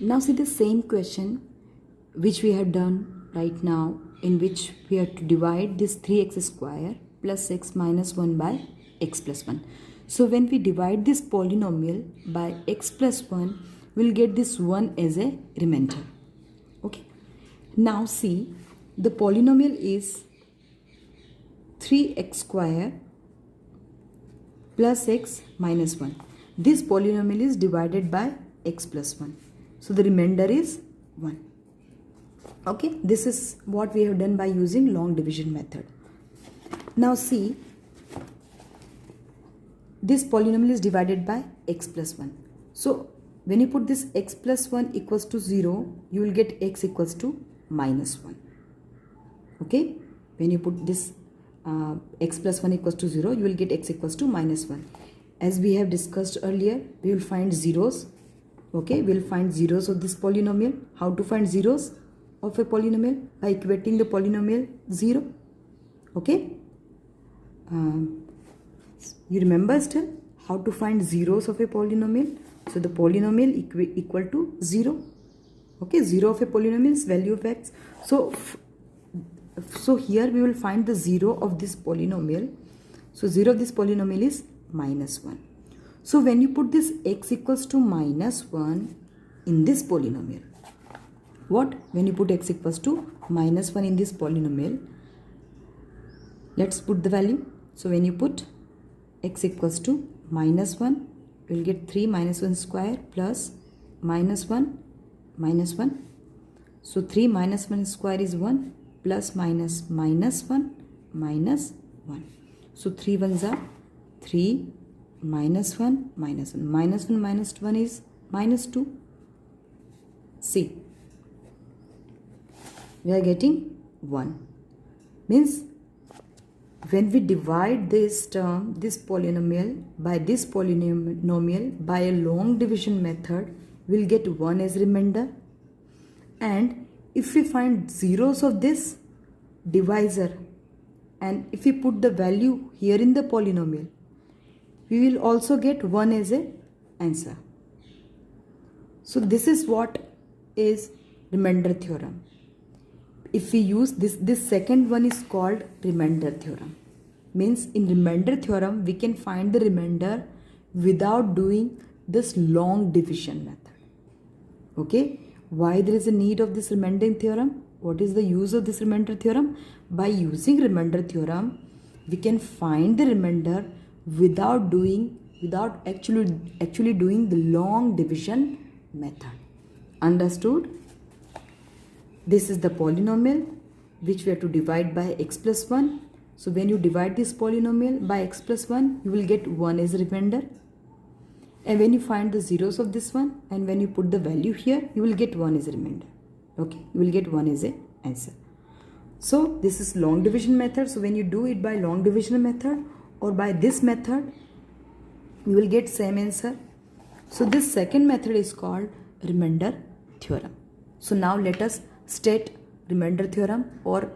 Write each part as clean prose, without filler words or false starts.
Now see the same question which we have done right now, in which we have to divide this 3x square plus x minus 1 by x plus 1. So when we divide this polynomial by x plus 1, we'll get this 1 as a remainder. Okay. Now see, the polynomial is 3x square plus x minus 1. This polynomial is divided by x plus 1. So the remainder is 1. Okay, this is what we have done by using long division method. Now see, this polynomial is divided by x plus 1. So when you put this x plus 1 equals to 0, you will get x equals to minus 1. Okay, when you put this x plus 1 equals to 0, you will get x equals to minus 1. As we have discussed earlier, we will find zeros. Okay, we will find zeros of this polynomial. How to find zeros of a polynomial? By equating the polynomial 0. Okay, you remember still how to find zeros of a polynomial? So the polynomial equal to 0. Okay, 0 of a polynomial is value of x. So here we will find the 0 of this polynomial. So 0 of this polynomial is minus 1. So when you put this x equals to minus 1 in this polynomial, what? When you put x equals to minus 1 in this polynomial, let's put the value. So when you put x equals to minus 1, you will get 3 minus 1 square plus minus 1 minus 1. So 3 minus 1 square is 1 plus minus minus 1 minus 1. So 3 ones are 3 minus 1 minus 1. Minus 1 minus 1 is minus 2. See, we are getting 1. Means when we divide this term, this polynomial by a long division method, we'll get 1 as remainder. And if we find zeros of this divisor, and if we put the value here in the polynomial, we will also get 1 as a answer. So this is what is remainder theorem. If we use this second one is called remainder theorem. Means in remainder theorem, we can find the remainder without doing this long division method. Okay, why there is a need of this remainder theorem? What is the use of this remainder theorem? By using remainder theorem, we can find the remainder without actually doing the long division method. Understood? This is the polynomial which we have to divide by x plus 1. So when you divide this polynomial by x plus 1, you will get 1 as remainder. And when you find the zeros of this one, and when you put the value here, you will get 1 as remainder. Okay, you will get 1 as a answer. So this is long division method. So when you do it by long division method or by this method, you will get same answer. So this second method is called remainder theorem. So now let us state remainder theorem, or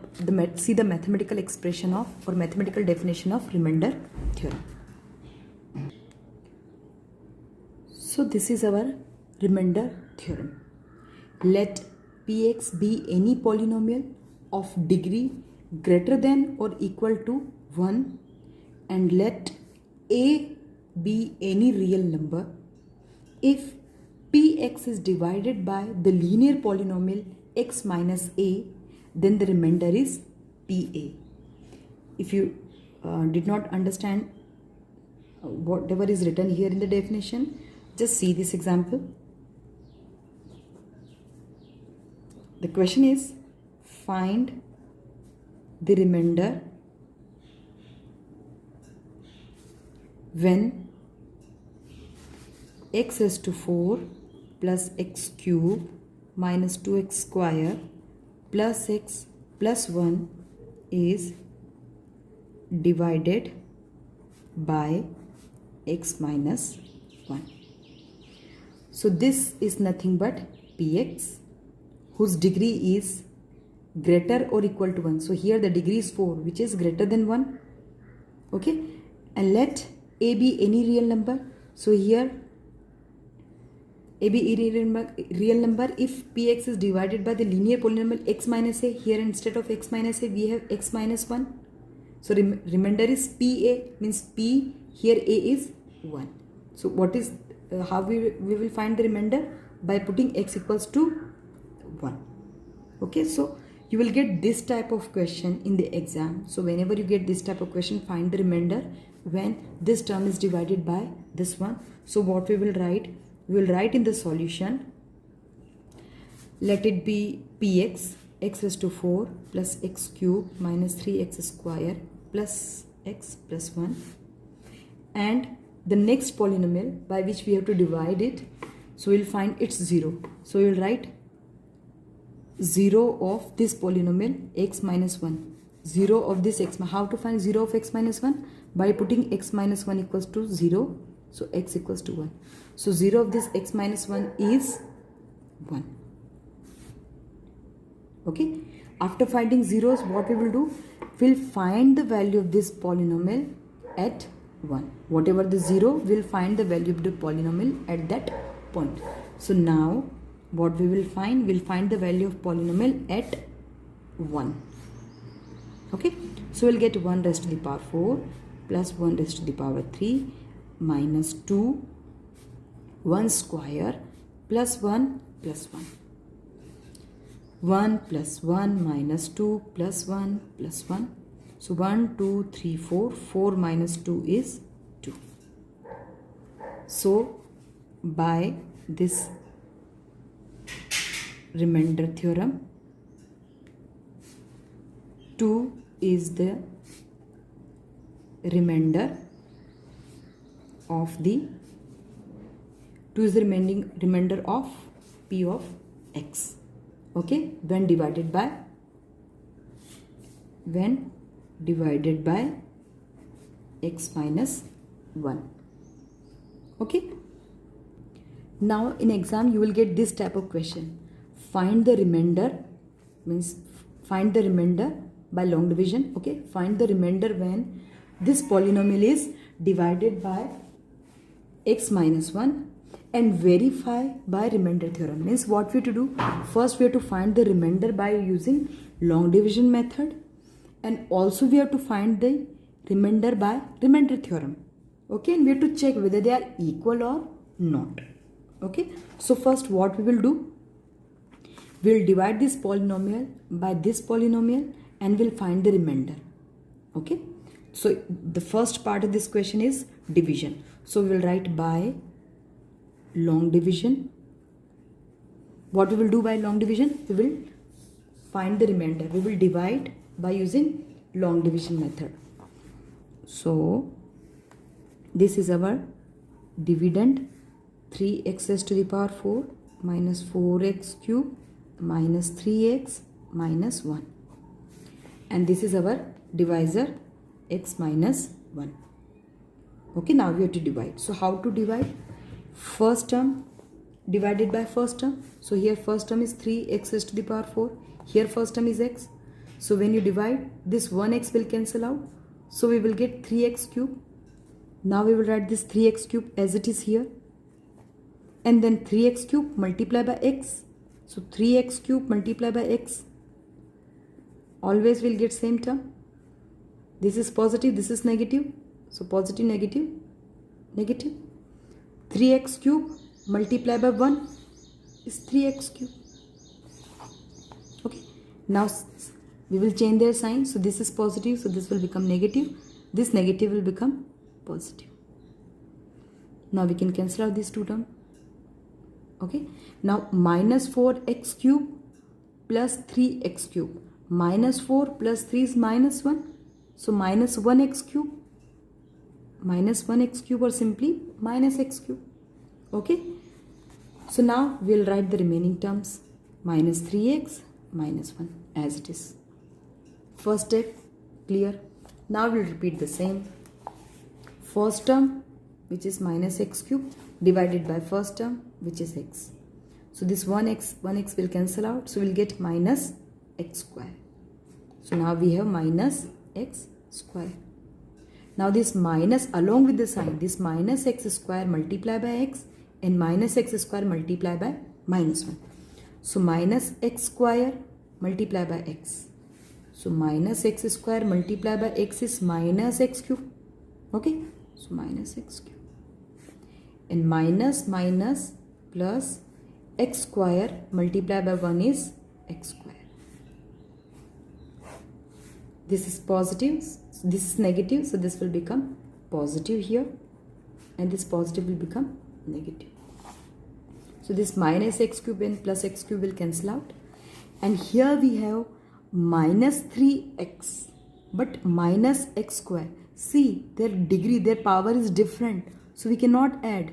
see the mathematical expression of, or mathematical definition of remainder theorem. So this is our remainder theorem. Let Px be any polynomial of degree greater than or equal to 1, and let A be any real number if Px is divided by the linear polynomial x minus a, then the remainder is Pa. If you did not understand whatever is written here in the definition, just see this example. The question is, find the remainder when x is to 4 plus x cube minus 2x square plus x plus 1 is divided by x minus 1. So this is nothing but Px, whose degree is greater or equal to 1. So here the degree is 4, which is greater than 1. Okay, and let A be any real number. So here A be real number if px is divided by the linear polynomial x minus a. Here instead of x minus a we have x minus 1. So remainder is pa, means p, here a is 1. So what is how we will find the remainder? By putting x equals to 1. Okay, so you will get this type of question in the exam. So whenever you get this type of question, find the remainder when this term is divided by this one. So what we will write? We will write in the solution, let it be px, x raised to 4 plus x cube minus 3x square plus x plus 1, and the next polynomial by which we have to divide it, so we will find its 0. So we will write 0 of this polynomial x minus 1, 0 of this x. How to find 0 of x minus 1? By putting x minus 1 equals to 0, so x equals to 1. So 0 of this x minus 1 is 1. Okay, after finding zeros, what we will do? We'll find the value of this polynomial at 1. Whatever the 0, we'll find the value of the polynomial at that point. So now what we will find? We'll find the value of polynomial at 1. Okay, so we'll get 1 raised to the power 4 plus 1 raised to the power 3 minus 2, 1 square plus 1 plus 1. 1 plus 1 minus 2 plus 1 plus 1. So 1, 2, 3, 4. 4 minus 2 is 2. So by this remainder theorem, 2 is the remainder of the remainder of p of x. Okay, when divided by x minus 1. Okay, now in exam you will get this type of question. Find the remainder, means find the remainder by long division. Okay, find the remainder when this polynomial is divided by x minus 1 and verify by remainder theorem. Means what we have to do? First we have to find the remainder by using long division method, and also we have to find the remainder by remainder theorem. Okay, and we have to check whether they are equal or not. Okay, so first what we will do? We will divide this polynomial by this polynomial and we'll find the remainder. Okay, so the first part of this question is division. So we will write by long division. What we will do by long division? We will find the remainder. We will divide by using long division method. So this is our dividend, 3x raised to the power 4 minus 4x cube minus 3x minus 1, and this is our divisor, x minus 1. Okay, now we have to divide. So how to divide? First term divided by first term. So here first term is 3x raised to the power 4. Here first term is x. So when you divide, this 1x will cancel out. So we will get 3x cube. Now we will write this 3x cube as it is here. And then 3x cube multiply by x. So 3x cube multiply by x. Always will get same term. This is positive, this is negative. So positive, negative, negative. 3x cube multiply by 1 is 3x cube. Okay, now we will change their sign. So this is positive, so this will become negative. This negative will become positive. Now we can cancel out these two terms. Okay, now minus 4x cube plus 3x cube. Minus 4 plus 3 is minus 1. So minus 1x cube. Minus 1x cube, or simply minus x cube. Okay, so now we will write the remaining terms, minus 3x minus 1 as it is. First step clear. Now we will repeat the same. First term, which is minus x cube, divided by first term, which is x. So this 1x will cancel out, so we will get minus x square. So now we have minus x square. Now this minus, along with the sign, this minus x square multiplied by x and minus x square multiplied by minus 1. So minus x square multiplied by x. So minus x square multiplied by x is minus x cube. Okay, so minus x cube. And minus minus plus x square multiplied by 1 is x square. This is positive, this is negative, so this will become positive here, and this positive will become negative. So this minus x cube and plus x cube will cancel out. And here we have minus 3x, but minus x square. See, their degree, their power is different, so we cannot add.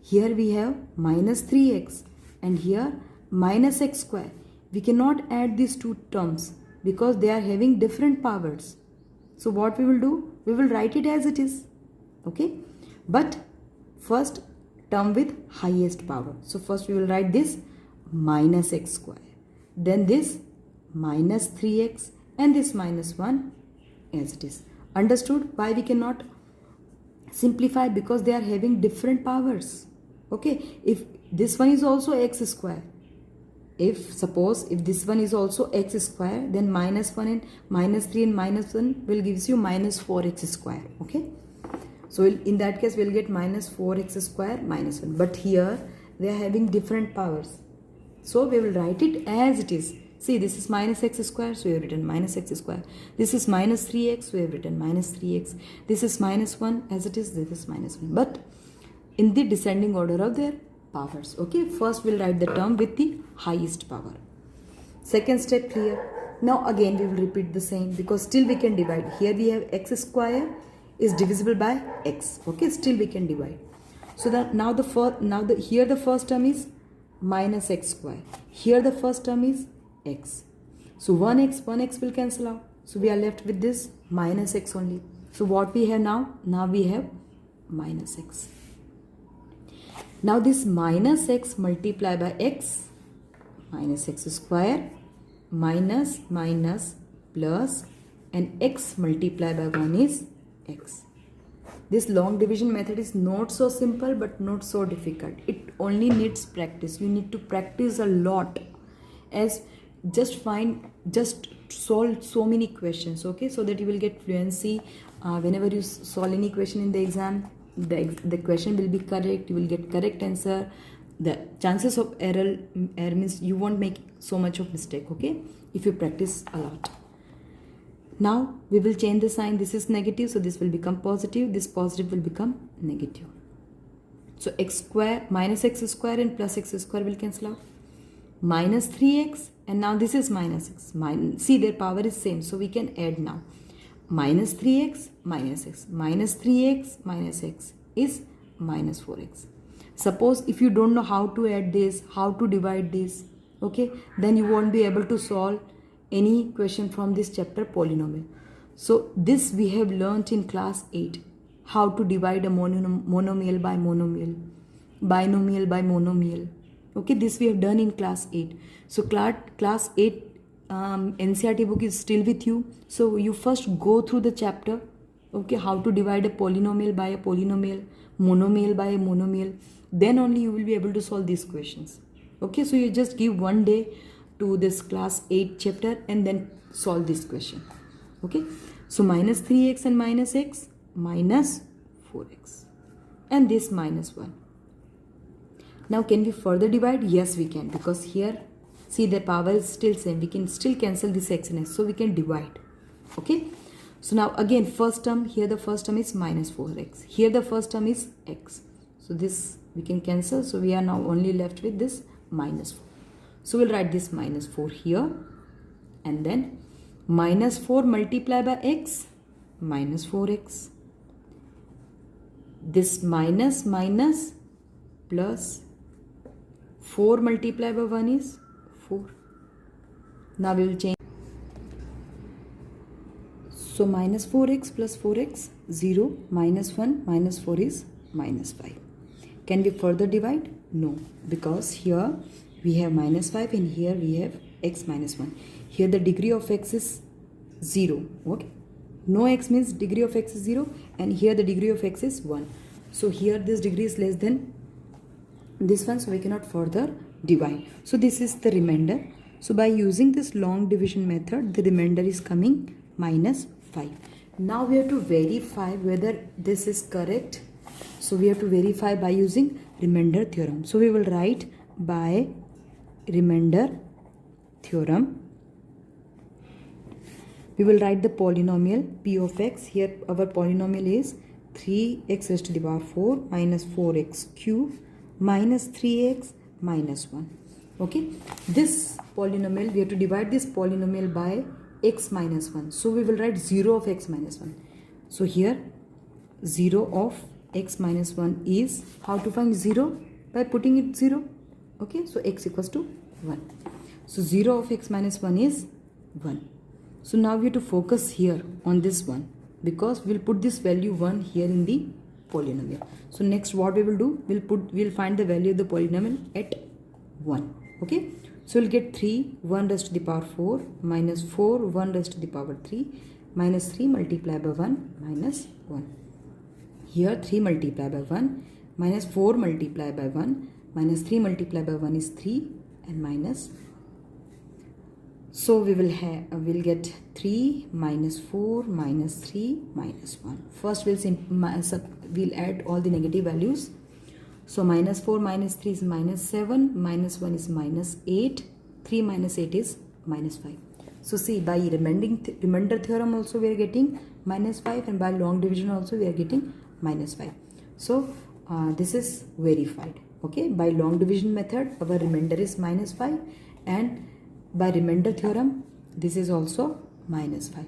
Here we have minus 3x and here minus x square. We cannot add these two terms because they are having different powers. So what we will do? We will write it as it is. Okay? But first term with highest power. So first we will write this minus x square. Then this minus 3x and this minus 1 as it is. Understood why we cannot simplify? Because they are having different powers. Okay, if this one is also x square, suppose if this one is also x square, then minus 1 and minus 3 and minus 1 will gives you minus 4x square. Okay, so in that case we'll get minus 4x square minus 1. But here they are having different powers, so we will write it as it is. See, this is minus x square, so we have written minus x square. This is minus 3x, so we have written minus 3x. This is minus 1 as it is, this is minus 1. But in the descending order of their powers. Okay, first we'll write the term with the highest power. Second step clear. Now again we will repeat the same because still we can divide. Here we have x square is divisible by x. Okay, still we can divide. So that here the first term is minus x square. Here the first term is x. So 1x will cancel out. So we are left with this minus x only. So what we have now? Now we have minus x. Now this minus x multiplied by x, minus x square, minus minus plus, and x multiplied by 1 is x. This long division method is not so simple but not so difficult. It only needs practice. You need to practice a lot, as just solve so many questions, okay, so that you will get fluency. Whenever you solve any question in the exam, the question will be correct, you will get correct answer. The chances of error means you won't make so much of mistake, okay, if you practice a lot. Now we will change the sign. This is negative, so this will become positive. This positive will become negative. So x square minus x square and plus x square will cancel out. Minus 3x, and now this is minus x. See, their power is same, so we can add now. Minus 3x minus x, minus 3x minus x is minus 4x. Suppose if you don't know how to add this, how to divide this, okay, then you won't be able to solve any question from this chapter polynomial. So this we have learnt in class 8, how to divide a monomial by monomial, binomial by monomial. Okay, this we have done in class 8. So class 8 NCERT book is still with you. So you first go through the chapter, okay, how to divide a polynomial by a polynomial, monomial by a monomial. Then only you will be able to solve these questions. Okay, so you just give one day to this class 8 chapter and then solve this question. Okay, so minus 3x and minus x, minus 4x, and this minus 1. Now can we further divide? Yes, we can, because here see the power is still same. We can still cancel this x and x, so we can divide. Okay, so now again first term, here the first term is minus 4x, here the first term is x, so this we can cancel, so we are now only left with this minus 4. So we'll write this minus 4 here, and then minus 4 multiplied by x, minus 4x. This minus minus plus 4 multiplied by 1 is 4. Now we will change. So minus 4x plus 4x, 0, minus 1, minus 4 is minus 5. Can we further divide? No, because here we have minus 5 and here we have x minus 1. Here the degree of x is 0. Okay, no x means degree of x is 0, and here the degree of x is 1. So here this degree is less than this one, so we cannot further divide. So this is the remainder. So by using this long division method, the remainder is coming -5. Now we have to verify whether this is correct. So we have to verify by using remainder theorem. So we will write by remainder theorem. We will write the polynomial p of x. Here our polynomial is 3x raised to the power 4 minus 4x cube minus 3x minus 1. Okay, this polynomial, we have to divide this polynomial by x minus 1. So we will write 0 of x minus 1. So here 0 of x minus 1 is, how to find 0? By putting it 0. Okay, so x equals to 1. So 0 of x minus 1 is 1. So now we have to focus here on this one, because we'll put this value 1 here in the polynomial. So next what we will do, we'll find the value of the polynomial at 1. Okay, so we'll get 3 1 raised to the power 4 minus 4 1 raised to the power 3 minus 3 multiplied by 1 minus 1. Here 3 multiplied by 1 minus 4 multiplied by 1 minus 3 multiplied by 1 is 3 and minus. So we will we'll get 3 minus 4 minus 3 minus 1. First we'll add all the negative values. So minus 4 minus 3 is minus 7, minus 1 is minus 8, 3 minus 8 is minus 5. So see, by remainder theorem also we are getting minus 5, and by long division also we are getting minus 5. So this is verified. Okay, by long division method our remainder is minus 5, and by remainder theorem this is also minus 5.